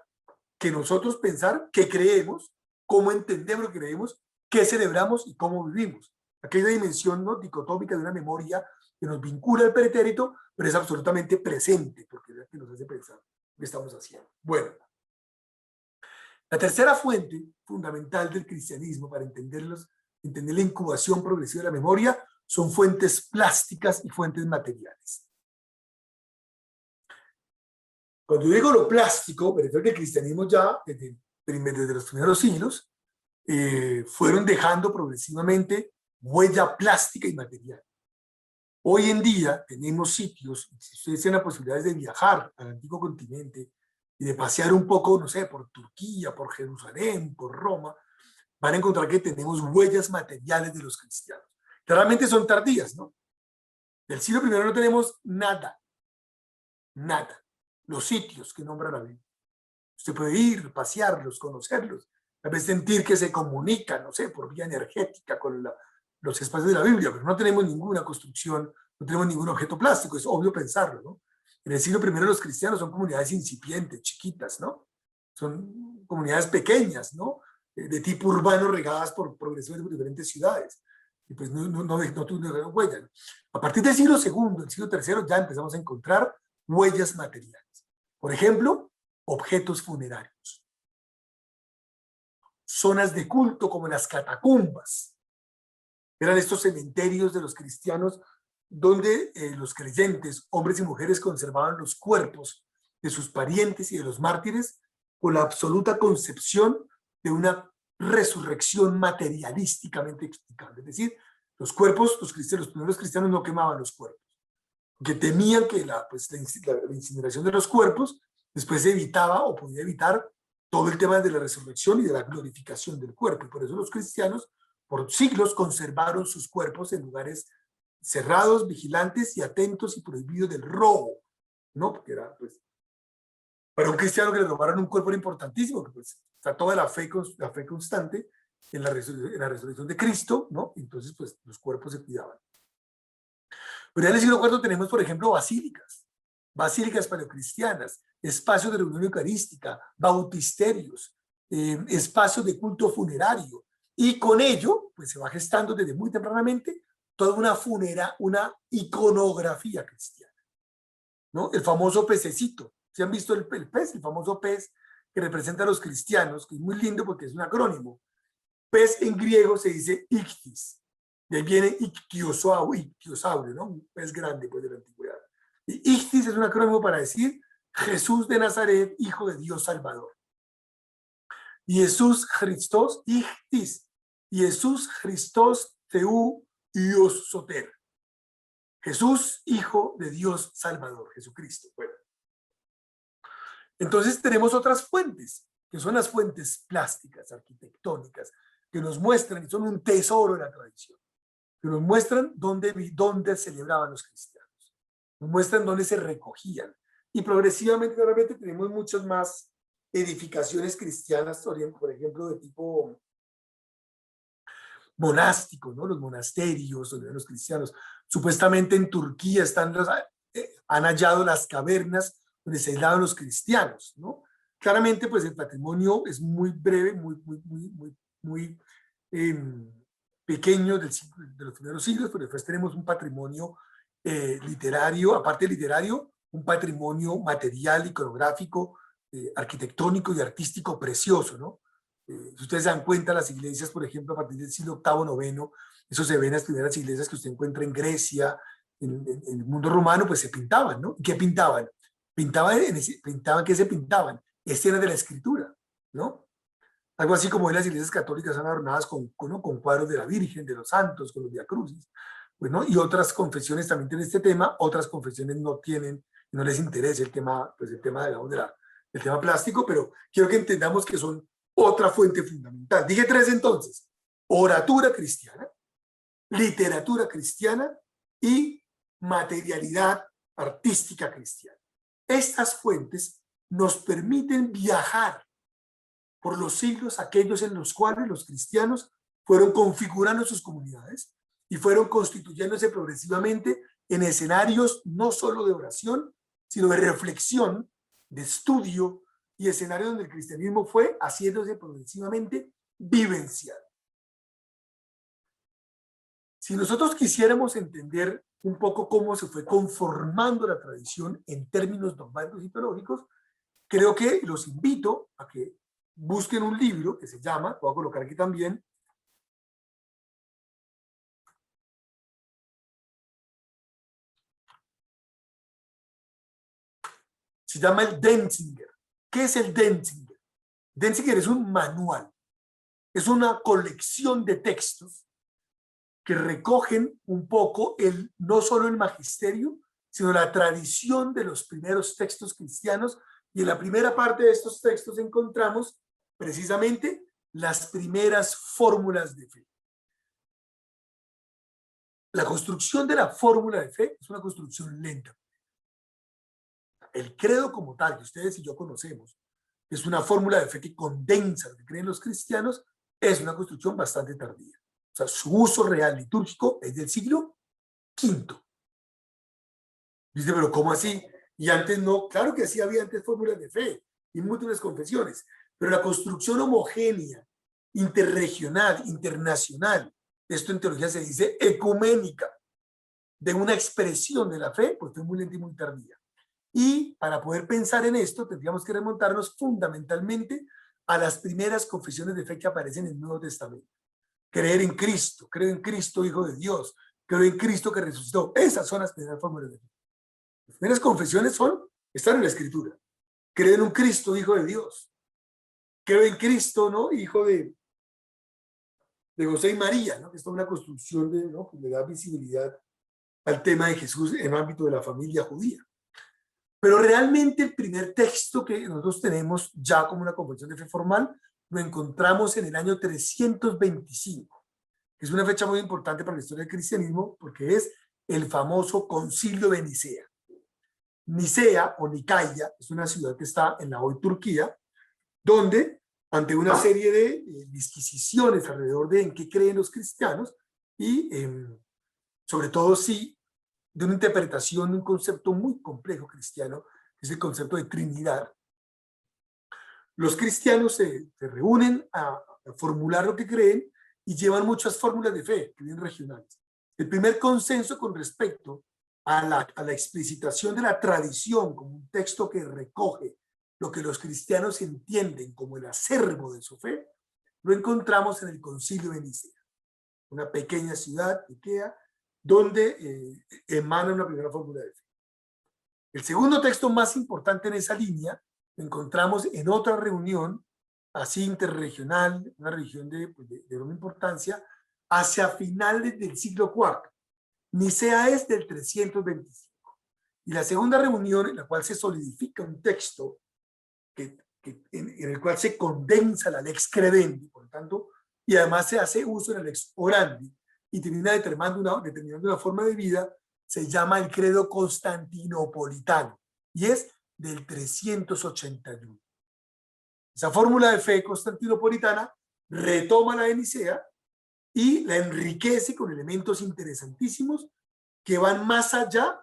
que nosotros pensar qué creemos, cómo entendemos lo que creemos, qué celebramos y cómo vivimos. Aquella dimensión, ¿no?, dicotómica de una memoria que nos vincula al pretérito, pero es absolutamente presente, porque es la que nos hace pensar qué estamos haciendo. Bueno, la tercera fuente fundamental del cristianismo para entender la incubación progresiva de la memoria son fuentes plásticas y fuentes materiales. Cuando yo digo lo plástico, me refiero que el cristianismo ya desde los primeros siglos fueron dejando progresivamente huella plástica y material. Hoy en día tenemos sitios, si ustedes tienen la posibilidad de viajar al antiguo continente y de pasear un poco, no sé, por Turquía, por Jerusalén, por Roma, van a encontrar que tenemos huellas materiales de los cristianos. Claramente son tardías, ¿no? Del siglo I no tenemos nada, nada. Los sitios que nombra la Biblia. Usted puede ir, pasearlos, conocerlos, a veces sentir que se comunican, no sé, por vía energética con los espacios de la Biblia, pero no tenemos ninguna construcción, no tenemos ningún objeto plástico, es obvio pensarlo, ¿no? En el siglo I los cristianos son comunidades incipientes, chiquitas, ¿no? Son comunidades pequeñas, ¿no? De tipo urbano, regadas por progresivamente por diferentes ciudades. Y pues no tuvieron huella, ¿no? A partir del siglo II, el siglo III, ya empezamos a encontrar huellas materiales. Por ejemplo, objetos funerarios. Zonas de culto como las catacumbas. Eran estos cementerios de los cristianos donde los creyentes, hombres y mujeres, conservaban los cuerpos de sus parientes y de los mártires con la absoluta concepción de una resurrección materialísticamente explicable. Es decir, los cuerpos, los primeros cristianos no quemaban los cuerpos, porque temían que la incineración de los cuerpos después evitaba o podía evitar todo el tema de la resurrección y de la glorificación del cuerpo. Y por eso los cristianos por siglos conservaron sus cuerpos en lugares cerrados, vigilantes y atentos y prohibidos del robo, ¿no? Porque era, pues, para un cristiano que le robaran un cuerpo era importantísimo, porque pues está toda la fe constante en la resurrección de Cristo, ¿no? Entonces, pues, los cuerpos se cuidaban. Pero ya en el siglo IV tenemos, por ejemplo, basílicas paleocristianas, espacios de reunión eucarística, bautisterios, espacios de culto funerario, y con ello, pues se va gestando desde muy tempranamente toda una iconografía cristiana, ¿no? El famoso pececito, ¿se han visto el pez? El famoso pez que representa a los cristianos, que es muy lindo porque es un acrónimo. Pez en griego se dice ichthys, de ahí viene ictiosaurio, ¿no? Un pez grande, pues, de la antigüedad. Y ichthys es un acrónimo para decir Jesús de Nazaret, Hijo de Dios Salvador. Jesús Christos, ichthys. Jesús Christos Theou Ios Soter. Jesús, Hijo de Dios Salvador, Jesucristo. Bueno. Entonces tenemos otras fuentes, que son las fuentes plásticas, arquitectónicas, que nos muestran, y son un tesoro de la tradición, que nos muestran dónde celebraban los cristianos, nos muestran dónde se recogían, y progresivamente realmente tenemos muchas más edificaciones cristianas, por ejemplo, de tipo monástico, ¿no? Los monasterios donde los cristianos, supuestamente en Turquía han hallado las cavernas donde se aislaban los cristianos, ¿no? Claramente, pues el patrimonio es muy breve, muy pequeño de los primeros siglos, pero después tenemos un patrimonio literario, aparte literario, un patrimonio material, iconográfico, arquitectónico y artístico precioso, ¿no? Si ustedes se dan cuenta, las iglesias, por ejemplo, a partir del siglo VIII, IX, eso se ve en las primeras iglesias que usted encuentra en Grecia, en el mundo romano, pues se pintaban, ¿no? ¿Qué pintaban? Pintaban, ¿qué se pintaban? Escenas de la escritura, ¿no? Algo así como en las iglesias católicas son adornadas con cuadros de la Virgen, de los santos, con los viacrucis, pues, ¿no? Y otras confesiones también tienen este tema, otras confesiones no tienen, no les interesa el tema, pues el tema, digamos, del tema plástico, pero quiero que entendamos que son otra fuente fundamental. Dije tres entonces: oratura cristiana, literatura cristiana y materialidad artística cristiana. Estas fuentes nos permiten viajar por los siglos, aquellos en los cuales los cristianos fueron configurando sus comunidades y fueron constituyéndose progresivamente en escenarios no solo de oración, sino de reflexión, de estudio, y escenarios donde el cristianismo fue haciéndose progresivamente vivencial. Si nosotros quisiéramos entender un poco cómo se fue conformando la tradición en términos dogmáticos y teológicos, creo que los invito a que busquen un libro que se llama, voy a colocar aquí también, se llama el Denzinger. ¿Qué es el Denzinger? Denzinger es un manual, es una colección de textos que recogen un poco no solo el magisterio, sino la tradición de los primeros textos cristianos, y en la primera parte de estos textos encontramos precisamente las primeras fórmulas de fe. La construcción de la fórmula de fe es una construcción lenta. El credo como tal, que ustedes y yo conocemos, es una fórmula de fe que condensa lo que creen los cristianos, es una construcción bastante tardía. O sea, su uso real litúrgico es del siglo V. Dice, pero ¿cómo así? Y antes no, claro que sí había antes fórmulas de fe y múltiples confesiones, pero la construcción homogénea, interregional, internacional, esto en teología se dice ecuménica, de una expresión de la fe, pues fue muy lenta y muy tardía. Y para poder pensar en esto, tendríamos que remontarnos fundamentalmente a las primeras confesiones de fe que aparecen en el Nuevo Testamento. Creer en Cristo, creo en Cristo, Hijo de Dios, creo en Cristo que resucitó. Esas son las primeras fórmulas de fe. Las primeras confesiones están en la Escritura. Creo en un Cristo, Hijo de Dios. Creo en Cristo, ¿no? Hijo de José y María, ¿no? Que es toda una construcción ¿no? que le da visibilidad al tema de Jesús en el ámbito de la familia judía. Pero realmente el primer texto que nosotros tenemos ya como una confesión de fe formal lo encontramos en el año 325, que es una fecha muy importante para la historia del cristianismo porque es el famoso Concilio de Nicea. Nicea o Nicaia es una ciudad que está en la hoy Turquía, donde ante una serie de disquisiciones alrededor de en qué creen los cristianos y sobre todo sí de una interpretación de un concepto muy complejo cristiano, que es el concepto de Trinidad. Los cristianos se reúnen a formular lo que creen y llevan muchas fórmulas de fe que vienen regionales. El primer consenso con respecto a la explicitación de la tradición como un texto que recoge lo que los cristianos entienden como el acervo de su fe, lo encontramos en el Concilio de Nicea, una pequeña ciudad, Nikea, donde emana una primera fórmula de fe. El segundo texto más importante en esa línea lo encontramos en otra reunión, así interregional, una región de enorme importancia, hacia finales del siglo IV. Nicea es del 325. Y la segunda reunión en la cual se solidifica un texto en el cual se condensa la lex credendi, por lo tanto, y además se hace uso de la lex orandi, y termina determinando una forma de vida, se llama el credo constantinopolitano, y es del 381. Esa fórmula de fe constantinopolitana retoma la de Nicea y la enriquece con elementos interesantísimos que van más allá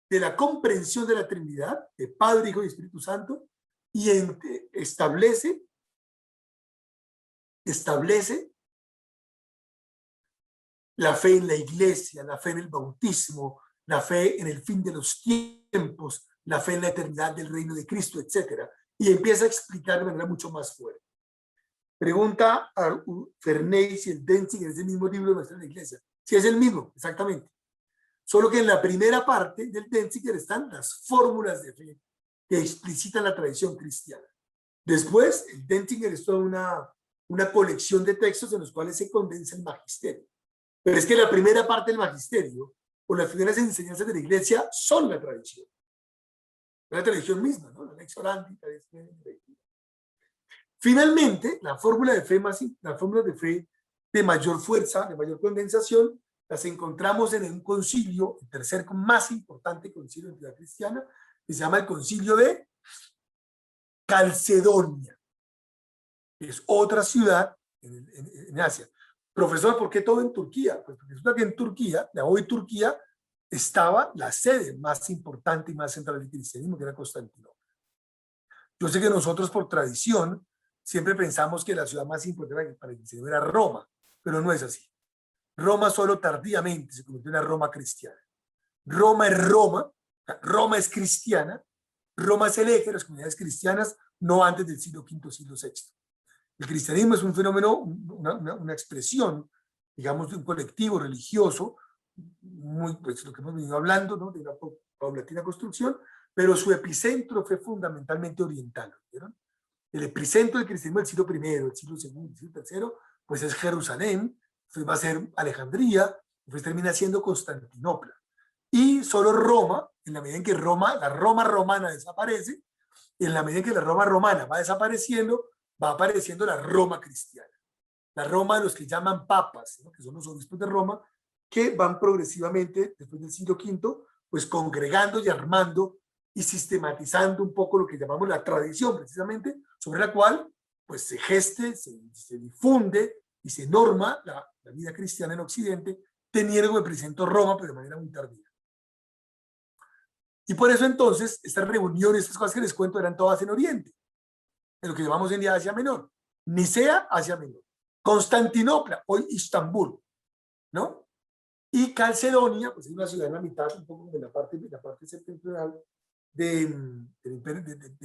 de la comprensión de la Trinidad, de Padre, Hijo y Espíritu Santo, y establece la fe en la iglesia, la fe en el bautismo, la fe en el fin de los tiempos, la fe en la eternidad del reino de Cristo, etc. y empieza a explicar de manera mucho más fuerte. Pregunta a Ferney si el Denzinger es el mismo libro de Maestría de la Iglesia. Sí, es el mismo, exactamente. Solo que en la primera parte del Denzinger están las fórmulas de fe que explicitan la tradición cristiana. Después, el Denzinger es toda una colección de textos en los cuales se condensa el magisterio. Pero es que la primera parte del magisterio, o las primeras enseñanzas de la Iglesia, son la tradición. La tradición misma, ¿no? La lex orandi, la lex credendi. Finalmente, la fórmula de fe de mayor fuerza, de mayor condensación, las encontramos en un concilio, el tercer más importante concilio de la Iglesia cristiana, que se llama el concilio de Calcedonia, que es otra ciudad en Asia. Profesor, ¿por qué todo en Turquía? Pues porque resulta que en Turquía, de hoy Turquía, estaba la sede más importante y más central del cristianismo, que era Constantinopla. Yo sé que nosotros por tradición siempre pensamos que la ciudad más importante para el cristianismo era Roma, pero no es así. Roma solo tardíamente se convirtió en una Roma cristiana. Roma es Roma, Roma es cristiana, Roma es el eje de las comunidades cristianas, no antes del siglo V, siglo VI. El cristianismo es un fenómeno, una expresión, digamos, de un colectivo religioso, muy, pues lo que hemos venido hablando, ¿no? De una paulatina construcción, pero su epicentro fue fundamentalmente oriental, ¿vieron? El epicentro del cristianismo del siglo I, el siglo II, el siglo III, pues es Jerusalén, después va a ser Alejandría, después termina siendo Constantinopla. Y solo Roma, en la medida en que la Roma romana desaparece, y en la medida en que la Roma romana va desapareciendo, va apareciendo la Roma cristiana. La Roma de los que llaman papas, ¿no? Que son los obispos de Roma, que van progresivamente, después del siglo V, pues congregando y armando y sistematizando un poco lo que llamamos la tradición, precisamente, sobre la cual pues se geste, se difunde y se norma la vida cristiana en Occidente, teniendo como presentó Roma, pero de manera muy tardía. Y por eso entonces, estas reuniones, estas cosas que les cuento, eran todas en Oriente, en lo que llamamos en día Asia Menor. Nicea, Asia Menor. Constantinopla, hoy Istambul, ¿no? Y Calcedonia, pues es una ciudad en la mitad, un poco de la parte septentrional de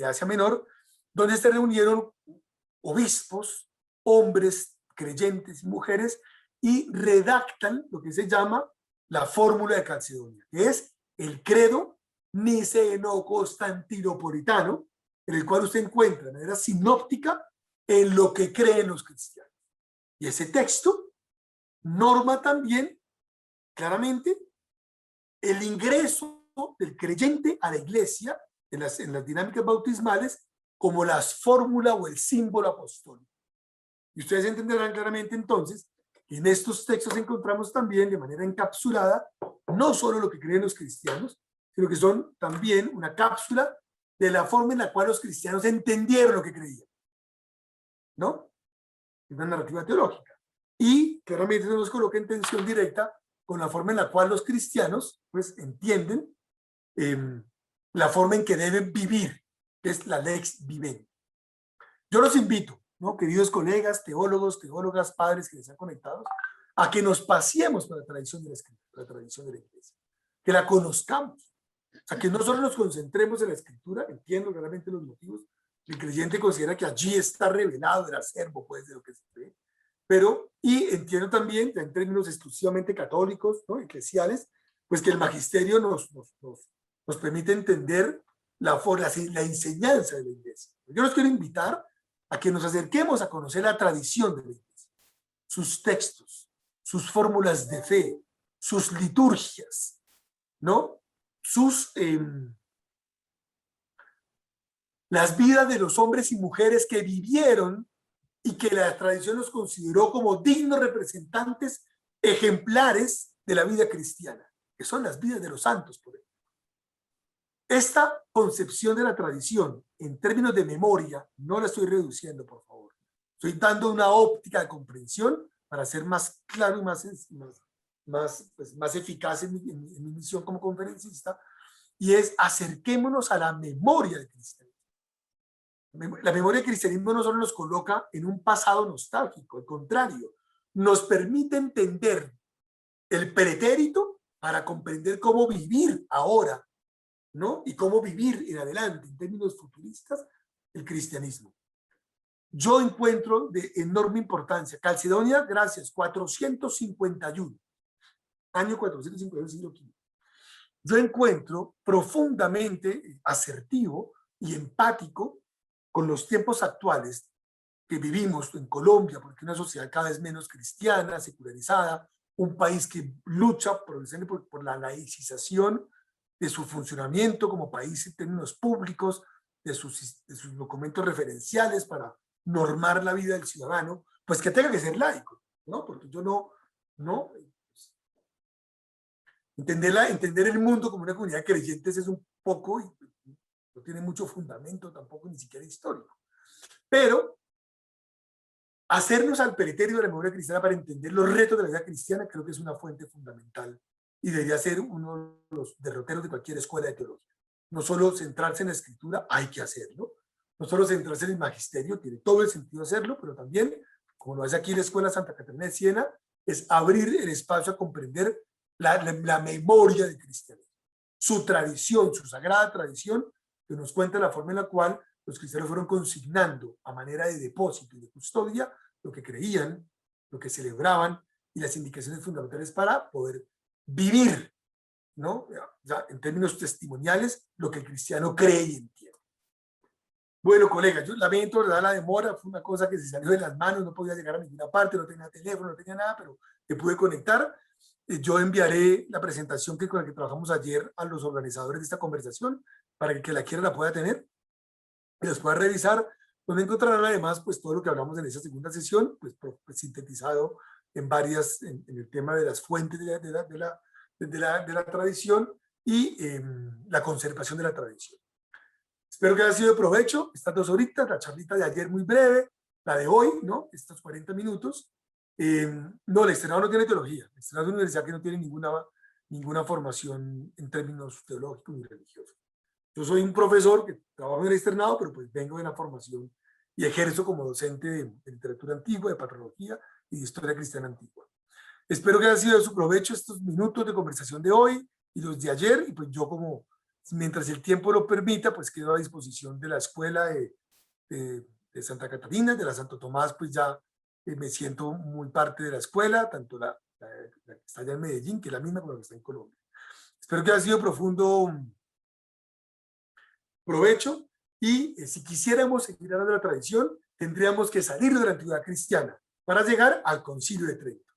Asia Menor, donde se reunieron obispos, hombres, creyentes y mujeres, y redactan lo que se llama la fórmula de Calcedonia, que es el credo niceno-constantinopolitano, en el cual usted encuentra de manera sinóptica en lo que creen los cristianos. Y ese texto norma también claramente el ingreso del creyente a la iglesia en las dinámicas bautismales como la fórmula o el símbolo apostólico. Y ustedes entenderán claramente entonces que en estos textos encontramos también de manera encapsulada no solo lo que creen los cristianos, sino que son también una cápsula de la forma en la cual los cristianos entendieron lo que creían, ¿no? Una narrativa teológica. Y claramente se nos coloca en tensión directa con la forma en la cual los cristianos pues entienden la forma en que deben vivir, que es la lex vivendi. Yo los invito, ¿no? Queridos colegas, teólogos, teólogas, padres que les han conectado, a que nos paseemos por la tradición de la Escritura, la tradición de la Iglesia, que la conozcamos. O sea, que no solo nos concentremos en la Escritura, entiendo claramente los motivos, el creyente considera que allí está revelado el acervo, pues, de lo que se cree, pero, y entiendo también, en términos exclusivamente católicos, ¿no? Eclesiales, pues que el magisterio nos permite entender la enseñanza de la Iglesia. Yo los quiero invitar a que nos acerquemos a conocer la tradición de la Iglesia, sus textos, sus fórmulas de fe, sus liturgias, ¿no? Las vidas de los hombres y mujeres que vivieron y que la tradición los consideró como dignos representantes ejemplares de la vida cristiana, que son las vidas de los santos, por ejemplo. Esta concepción de la tradición, en términos de memoria, no la estoy reduciendo, por favor. Estoy dando una óptica de comprensión para ser más claro y más eficaz en mi misión como conferencista, y es acerquémonos a la memoria del cristianismo. La memoria del cristianismo no solo nos coloca en un pasado nostálgico, al contrario, nos permite entender el pretérito para comprender cómo vivir ahora, ¿no? Y cómo vivir en adelante, en términos futuristas, el cristianismo. Yo encuentro de enorme importancia. Calcedonia, gracias, 451. Año 451, siglo V. Yo encuentro profundamente asertivo y empático con los tiempos actuales que vivimos en Colombia, porque una sociedad cada vez menos cristiana, secularizada, un país que lucha por la laicización de su funcionamiento como país en términos públicos, de sus documentos referenciales para normar la vida del ciudadano, pues que tenga que ser laico, ¿no? Porque yo no entender el mundo como una comunidad de creyentes es un poco, no tiene mucho fundamento tampoco, ni siquiera histórico. Pero hacernos al periterio de la memoria cristiana para entender los retos de la vida cristiana creo que es una fuente fundamental y debería ser uno de los derroteros de cualquier escuela de teología. No solo centrarse en la escritura, hay que hacerlo. No solo centrarse en el magisterio, tiene todo el sentido hacerlo, pero también, como lo hace aquí la Escuela Santa Catarina de Siena, es abrir el espacio a comprender la memoria del cristianismo, su tradición, su sagrada tradición, que nos cuenta la forma en la cual los cristianos fueron consignando a manera de depósito y de custodia lo que creían, lo que celebraban y las indicaciones fundamentales para poder vivir, ¿no? Ya, en términos testimoniales, lo que el cristiano cree y entiende. Bueno, colegas, yo lamento, ¿verdad? La demora fue una cosa que se salió de las manos, no podía llegar a ninguna parte, no tenía teléfono, no tenía nada, pero me pude conectar. Yo enviaré la presentación con la que trabajamos ayer a los organizadores de esta conversación para que el que la quiera la pueda tener y los pueda revisar, donde encontrarán además pues todo lo que hablamos en esa segunda sesión, pues sintetizado en varias, en el tema de las fuentes de la tradición y la conservación de la tradición. Espero que haya sido de provecho estas 2 horitas, la charlita de ayer muy breve, la de hoy, ¿no? Estos 40 minutos. No, el externado no tiene teología, el externado es una universidad que no tiene ninguna formación en términos teológicos ni religiosos. Yo soy un profesor que trabajo en el externado, pero pues vengo de la formación y ejerzo como docente de literatura antigua, de patrología y de historia cristiana antigua. Espero que haya sido de su provecho estos minutos de conversación de hoy y los de ayer, y pues yo como, mientras el tiempo lo permita, pues quedo a disposición de la escuela de Santa Catarina, de la Santo Tomás, pues ya me siento muy parte de la escuela, tanto la que está allá en Medellín, que es la misma como la que está en Colombia. Espero que haya sido profundo provecho y si quisiéramos seguir hablando de la tradición, tendríamos que salir de la antigüedad cristiana para llegar al Concilio de Trento,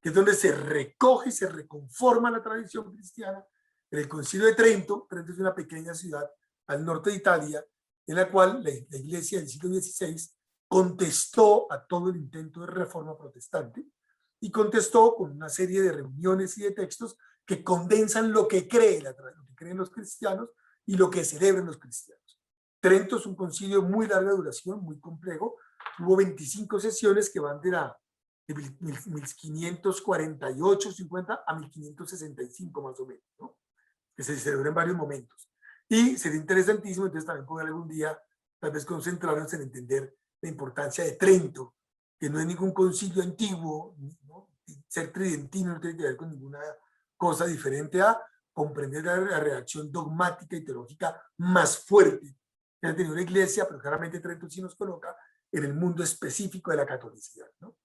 que es donde se recoge y se reconforma la tradición cristiana. En el Concilio de Trento, Trento es una pequeña ciudad al norte de Italia, en la cual la iglesia del siglo XVI contestó a todo el intento de reforma protestante y contestó con una serie de reuniones y de textos que condensan lo que creen los cristianos y lo que celebran los cristianos. Trento es un concilio de muy larga duración, muy complejo. Hubo 25 sesiones que van de 1548-50 a 1565 más o menos, ¿no? Que se celebran en varios momentos. Y sería interesantísimo, entonces también poder algún día tal vez concentrarnos en entender la importancia de Trento, que no es ningún concilio antiguo, ¿no? Ser tridentino no tiene que ver con ninguna cosa diferente a comprender la reacción dogmática y teológica más fuerte que ha tenido la iglesia, pero claramente Trento sí nos coloca en el mundo específico de la catolicidad, ¿no?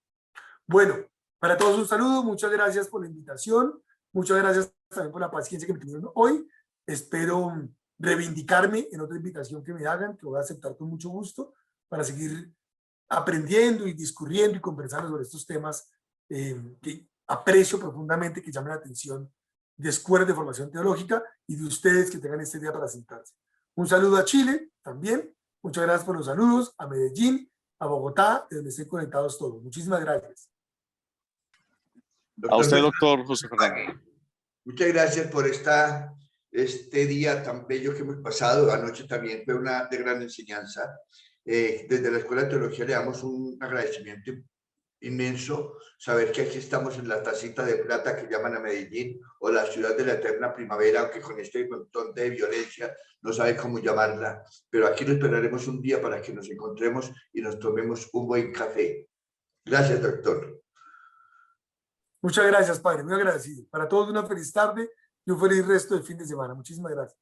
Bueno, para todos un saludo, muchas gracias por la invitación, muchas gracias también por la paciencia que me tuvieron hoy. Espero reivindicarme en otra invitación que me hagan, que voy a aceptar con mucho gusto, para seguir aprendiendo y discurriendo y conversando sobre estos temas que aprecio profundamente, que llamen la atención de escuelas de formación teológica y de ustedes que tengan este día para sentarse. Un saludo a Chile también, muchas gracias por los saludos, a Medellín, a Bogotá, de donde estén conectados todos. Muchísimas gracias. A usted, doctor José Fernando. Muchas gracias por este día tan bello que hemos pasado. Anoche también fue una de gran enseñanza. Desde la Escuela de Teología le damos un agradecimiento inmenso, saber que aquí estamos en la tacita de plata que llaman a Medellín, o la ciudad de la eterna primavera, aunque con este montón de violencia no sabe cómo llamarla, pero aquí lo esperaremos un día para que nos encontremos y nos tomemos un buen café. Gracias, doctor. Muchas gracias, padre, muy agradecido. Para todos una feliz tarde y un feliz resto del fin de semana. Muchísimas gracias.